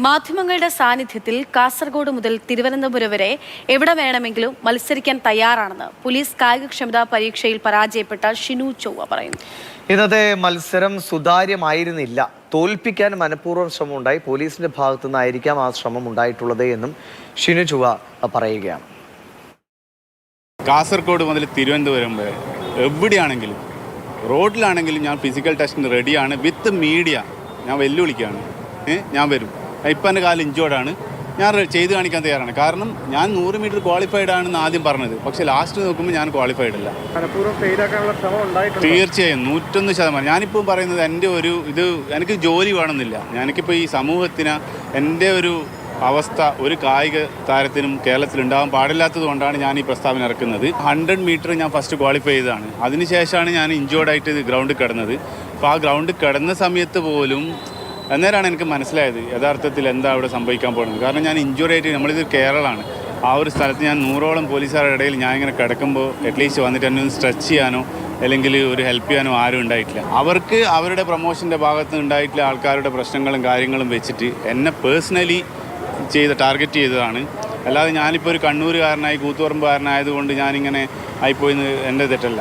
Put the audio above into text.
മാധ്യമങ്ങളുടെ സാന്നിധ്യത്തിൽ കാസർഗോഡ് മുതൽ തിരുവനന്തപുരം വരെ എവിടെ വേണമെങ്കിലും മത്സരിക്കാൻ തയ്യാറാണെന്ന് പോലീസ് കായികക്ഷമതാ പരീക്ഷയിൽ പരാജയപ്പെട്ട ഷിനു ചൊവ്വ പറയുന്നു. ഇന്നത്തെ മത്സരം സുതാര്യമായിരുന്നില്ല. തോൽപ്പിക്കാൻ മനഃപൂർവ്വം ശ്രമമുണ്ടായി. പോലീസിന്റെ ഭാഗത്തു നിന്നായിരിക്കാം ആ ശ്രമം ഉണ്ടായിട്ടുള്ളത് എന്നും ഷിനു ചൊവ്വ പറയുകയാണ്. കാസർഗോഡ് മുതൽ തിരുവനന്തപുരം വരെ എവിടെയാണെങ്കിലും റോഡിലാണെങ്കിലും ഞാൻ ഫിസിക്കൽ ടെസ്റ്റിന് റെഡിയാണ്. വിത്ത് മീഡിയ ഞാൻ വെല്ലുവിളിക്കുകയാണ്. ഞാൻ വരും. ഇപ്പം എൻ്റെ കാലം ഇഞ്ചോർഡാണ്. ഞാൻ ചെയ്ത് കാണിക്കാൻ തയ്യാറാണ്. കാരണം ഞാൻ 100 മീറ്റർ ക്വാളിഫൈഡ് ആണെന്ന് ആദ്യം പറഞ്ഞത്, പക്ഷേ ലാസ്റ്റ് നോക്കുമ്പോൾ ഞാൻ ക്വാളിഫൈഡ് അല്ല. തീർച്ചയായും 101%. ഞാനിപ്പോൾ പറയുന്നത് എൻ്റെ എനിക്ക് ജോലി വേണമെന്നില്ല. എനിക്കിപ്പോൾ ഈ സമൂഹത്തിന് എൻ്റെ ഒരു അവസ്ഥ ഒരു കായിക താരത്തിനും കേരളത്തിൽ ഉണ്ടാകാൻ പാടില്ലാത്തത് കൊണ്ടാണ് ഞാൻ ഈ പ്രസ്താവന ഇറക്കുന്നത്. 100 മീറ്റർ ഞാൻ ഫസ്റ്റ് ക്വാളിഫൈ ചെയ്തതാണ്. അതിനുശേഷമാണ് ഞാൻ ഇഞ്ചോർഡായിട്ട് ഗ്രൗണ്ടിൽ കിടന്നത്. അപ്പോൾ ആ ഗ്രൗണ്ടിൽ കിടന്ന സമയത്ത് പോലും അന്നേരമാണ് എനിക്ക് മനസ്സിലായത് യഥാർത്ഥത്തിൽ എന്താ അവിടെ സംഭവിക്കാൻ പോകുന്നത്. കാരണം ഞാൻ ഇഞ്ചുറി ആയിട്ട്, നമ്മളിത് കേരളമാണ്, ആ ഒരു സ്ഥലത്ത് ഞാൻ 100ഓളം പോലീസുകാരുടെ ഇടയിൽ ഞാൻ ഇങ്ങനെ കിടക്കുമ്പോൾ അറ്റ്ലീസ്റ്റ് വന്നിട്ട് എന്നെ ഒന്ന് സ്ട്രെച്ച് ചെയ്യാനോ അല്ലെങ്കിൽ ഒരു ഹെൽപ്പ് ചെയ്യാനോ ആരും ഉണ്ടായിട്ടില്ല. അവർക്ക് അവരുടെ പ്രൊമോഷൻ്റെ ഭാഗത്ത് ഉണ്ടായിട്ടുള്ള ആൾക്കാരുടെ പ്രശ്നങ്ങളും കാര്യങ്ങളും വെച്ചിട്ട് എന്നെ പേഴ്സണലി ടാർഗറ്റ് ചെയ്തതാണ്. അല്ലാതെ ഞാനിപ്പോൾ ഒരു കണ്ണൂരുകാരനായി കൂത്തുപറമ്പുകാരനായതുകൊണ്ട് ഞാനിങ്ങനെ ആയിപ്പോയിന്ന് എൻ്റെ തെറ്റല്ല.